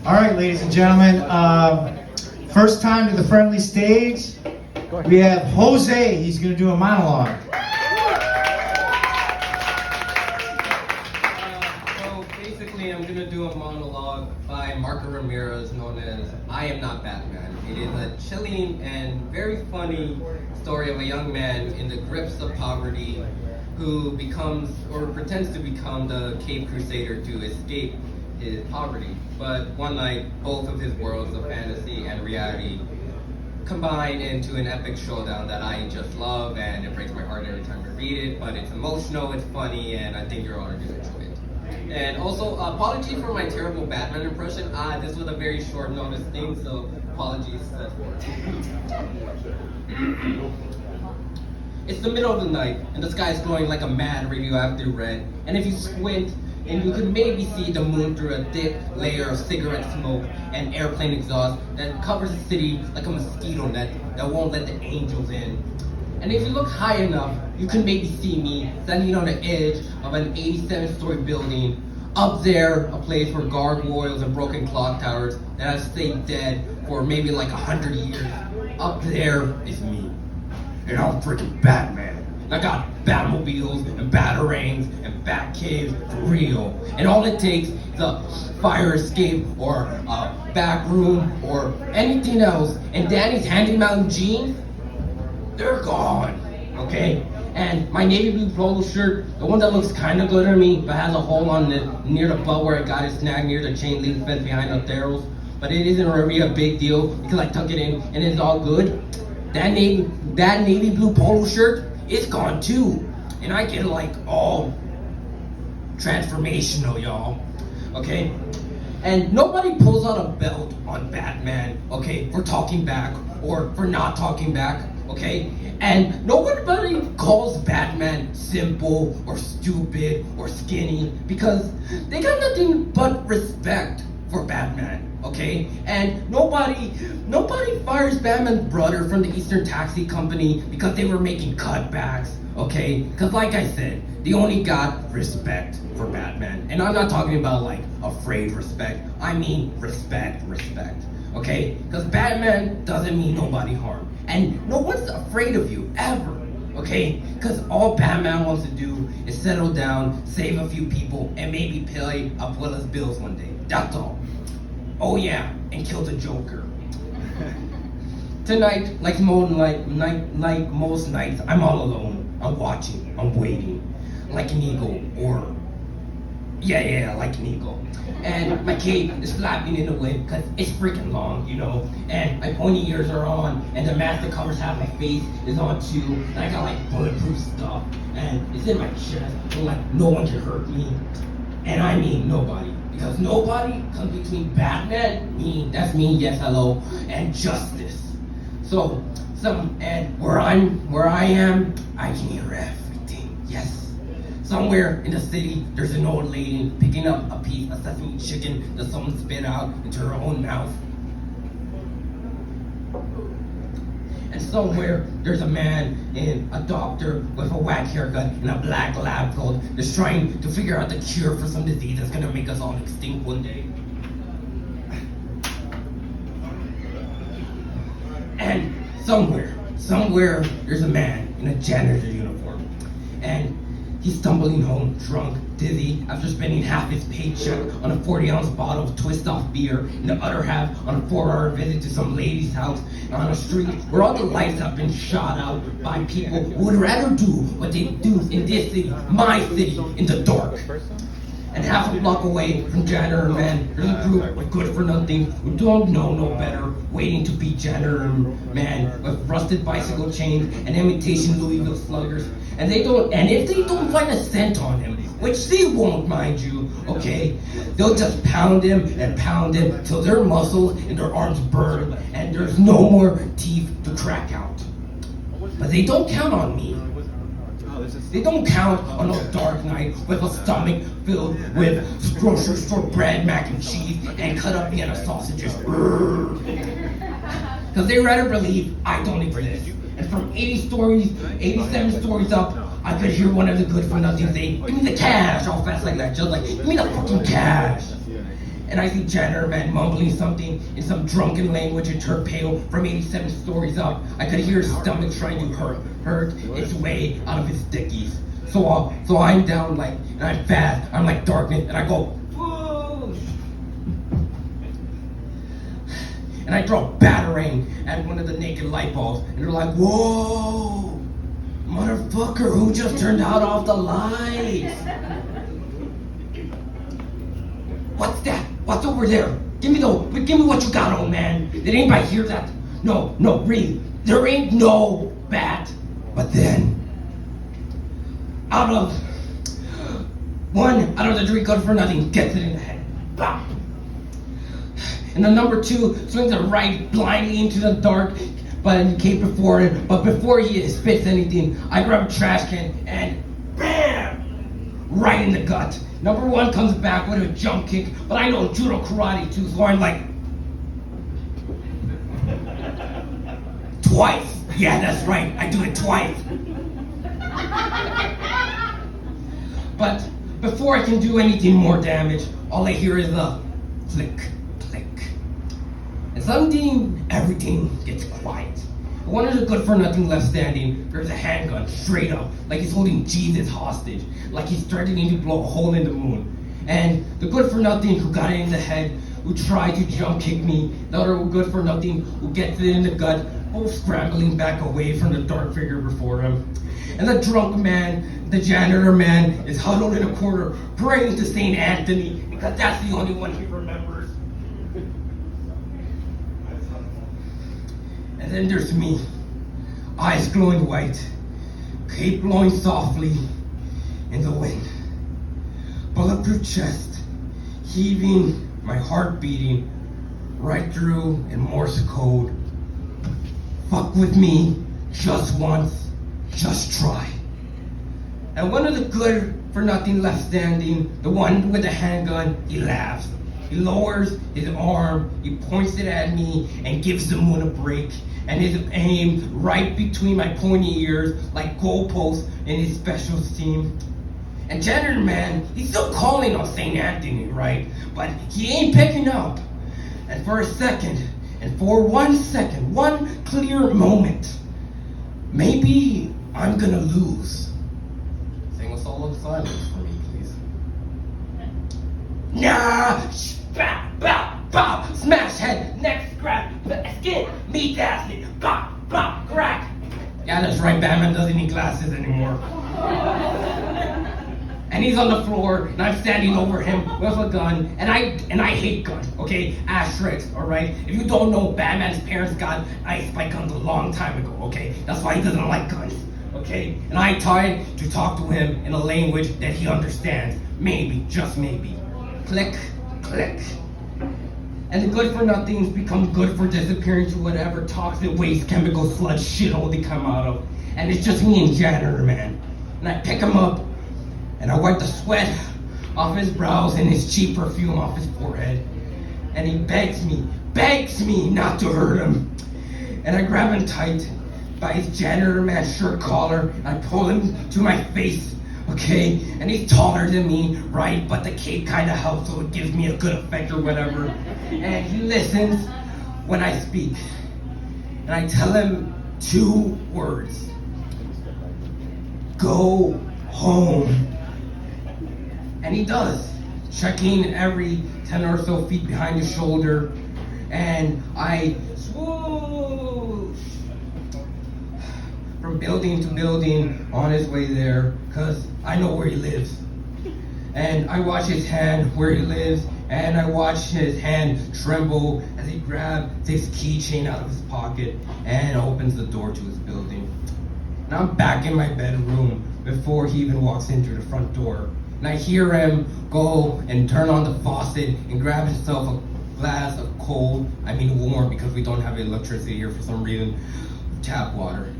All right, ladies and gentlemen, first time to the friendly stage, we have Jose. He's going to do a monologue. So basically, I'm going to do a monologue by Ramirez known as I Am Not Batman. It is a chilling and very funny story of a young man in the grips of poverty who becomes or pretends to become the Cape Crusader to escape his poverty. But one night, both of his worlds of fantasy and reality combine into an epic showdown that I just love, and it breaks my heart every time I read it. But it's emotional, it's funny, and I think you're all going to enjoy it. And also, apologies for my terrible Batman impression. This was a very short notice thing, so apologies for it. It's the middle of the night, and the sky is glowing like a mad radioactive red. And if you squint, and you can maybe see the moon through a thick layer of cigarette smoke and airplane exhaust that covers the city like a mosquito net that won't let the angels in. And if you look high enough, you can maybe see me standing on the edge of an 87-story building. Up there, a place where gargoyles and broken clock towers that have stayed dead for maybe like 100 years. Up there is me. And I'm freaking Batman. I got Batmobiles and Batarangs and Bat Caves for real. And all it takes is a fire escape or a back room or anything else. And Danny's Handy Mountain jeans, they're gone, okay? And my navy blue polo shirt, the one that looks kind of good on me, but has a hole on it near the butt where I got it snagged near the chain link fence behind the barrels. But it isn't really a big deal because I tuck it in and it's all good. That navy blue polo shirt, it's gone too. And I get like all transformational, y'all. Okay? And nobody pulls out a belt on Batman, okay, for talking back or for not talking back, okay? And nobody calls Batman simple or stupid or skinny because they got nothing but respect for Batman, okay? And nobody fires Batman's brother from the Eastern Taxi Company because they were making cutbacks, okay? Because like I said, they only got respect for Batman. And I'm not talking about like afraid respect, I mean respect, okay? Because Batman doesn't mean nobody harm. And no one's afraid of you, ever, okay? Because all Batman wants to do is settle down, save a few people, and maybe pay Abuela's bills one day. That's all. Oh yeah, and kill the Joker. Tonight, like most nights, I'm all alone. I'm watching, I'm waiting. Like an eagle, or... Yeah, like an eagle. And my cape is flapping in the wind because it's freaking long, you know. And my pointy ears are on, and the mask that covers half my face is on too. And I got like bulletproof stuff, and it's in my chest, so like no one can hurt me. And I mean nobody, because nobody comes between Batman, me, that's me, yes, hello, and justice. So and where I am, I can hear everything, yes. Somewhere in the city, there's an old lady picking up a piece of sesame chicken that someone spit out into her own mouth. And somewhere, there's a man and a doctor with a whack haircut and a black lab coat that's trying to figure out the cure for some disease that's gonna make us all extinct one day. And somewhere, there's a man in a janitor uniform. And he's stumbling home, drunk, dizzy, after spending half his paycheck on a 40-ounce bottle of twist-off beer and the other half on a 4-hour visit to some lady's house on a street where all the lights have been shot out by people who would rather do what they do in this city, my city, in the dark. And half a block away from Janitor Man, there's a group of good-for-nothing who don't know no better, waiting to be Janitor Man with rusted bicycle chains and imitation Louisville sluggers. And if they don't find a cent on him, which they won't, mind you, okay, they'll just pound him till their muscles and their arms burn and there's no more teeth to crack out. But they don't count on me. They don't count on a dark night with a stomach filled with grocery store bread, mac and cheese, and cut up Vienna sausages. Because they rather believe I don't exist. And from 87 stories up, I could hear one of the good for nothing say, "Give me the cash," all fast like that, just like, "Give me the fucking cash." and I see janitor man mumbling something in some drunken language and turn pale from 87 stories up. I could hear his stomach trying to hurt its way out of his stickies. So I'm down like, and I'm fast, I'm like darkness, and I go, whoosh! And I throw a batarang at one of the naked light bulbs, and they're like, whoa! Motherfucker, who just turned out off the lights? What's that? What's over there? Give me what you got, old man. Did anybody hear that? No, really. There ain't no bat. But then, out of the three good for nothing gets it in the head. Bam! And the number two swings it right blindly into the dark, but he came before it. But before he spits anything, I grab a trash can and bam! Right in the gut. Number one comes back with a jump kick, but I know judo karate too, so I'm like, twice. Yeah, that's right. I do it twice. But before I can do anything more damage, all I hear is a click, click. And suddenly, everything gets quiet. One of the good for nothing left standing, there's a handgun straight up, like he's holding Jesus hostage, like he's threatening to blow a hole in the moon. And the good for nothing who got it in the head, who tried to jump kick me, the other good for nothing who gets it in the gut, both scrambling back away from the dark figure before him. And the drunk man, the janitor man, is huddled in a corner praying to St. Anthony because that's the only one he remembers. And then there's me, eyes glowing white, cape blowing softly in the wind, bulletproof chest, heaving, my heart beating, right through in Morse code. Fuck with me, just once, just try. And one of the good for nothing left standing, the one with the handgun, he laughs. He lowers his arm, he points it at me, and gives the moon a break. And his aim right between my pointy ears, like goalposts in his special team. And janitor man, he's still calling on St. Anthony, right? But he ain't picking up. And for a second, and for 1 second, one clear moment, maybe I'm gonna lose. Sing a solo of silence for me, please. Nah! Bow, bow, bow! Smash head, neck scrap, skin, meat acid, bow, bow, crack! Yeah, that's right, Batman doesn't need glasses anymore. And he's on the floor, and I'm standing over him with a gun, and I hate guns, okay? Asterisks, alright? If you don't know, Batman's parents got ice spike guns a long time ago, okay? That's why he doesn't like guns, okay? And I try to talk to him in a language that he understands. Maybe, just maybe. Click, click. And the good for nothings become good for disappearing to whatever toxic waste, chemical sludge shithole they come out of. And it's just me and janitor man. And I pick him up, and I wipe the sweat off his brows and his cheap perfume off his forehead. And he begs me not to hurt him. And I grab him tight by his janitor man shirt collar, and I pull him to my face, okay? And he's taller than me, right? But the cape kind of helps, so it gives me a good effect or whatever. And he listens when I speak. And I tell him 2 words. Go home. And he does, checking every 10 or so feet behind his shoulder, and I swoosh from building to building on his way there, because I know where he lives. And I watch his hand where he lives, and I watch his hand tremble as he grabs his keychain out of his pocket and opens the door to his building. And I'm back in my bedroom before he even walks in through the front door. And I hear him go and turn on the faucet and grab himself a glass of warm, because we don't have electricity here for some reason, tap water.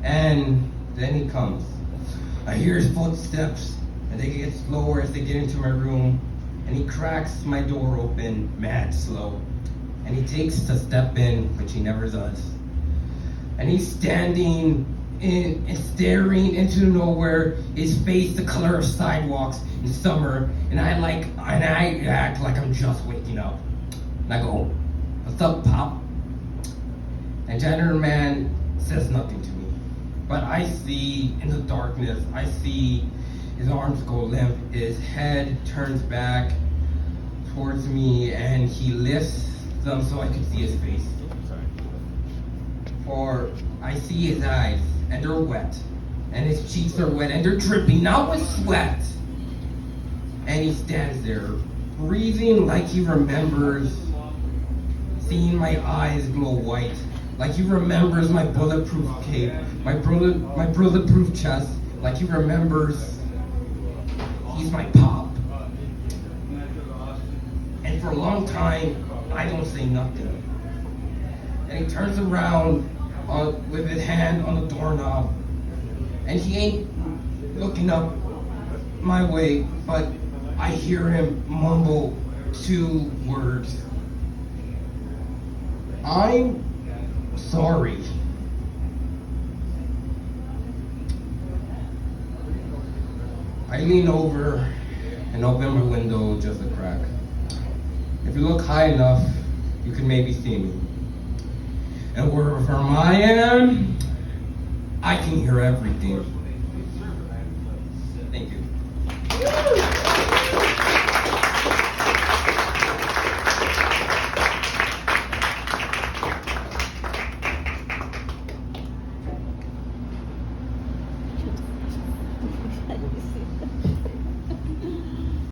And then he comes. I hear his footsteps, and they get slower as they get into my room, and he cracks my door open mad slow. And he takes a step in, which he never does. And he's standing and staring into nowhere, his face the color of sidewalks in summer, and I act like I'm just waking up. And I go, "What's up, Pop?" And janitor man says nothing to me. But I see in the darkness, I see his arms go limp, his head turns back towards me, and he lifts them so I can see his face. Or I see his eyes, and they're wet, and his cheeks are wet, and they're dripping, not with sweat. And he stands there, breathing like he remembers seeing my eyes glow white, like he remembers my bulletproof cape, my bulletproof chest, like he remembers he's my Pop. And for a long time, I don't say nothing. And he turns around with his hand on the doorknob, and he ain't looking up my way, but I hear him mumble 2 words. "I'm sorry." I lean over and open my window just a crack. If you look high enough, you can maybe see me. And wherever I am, I can hear everything.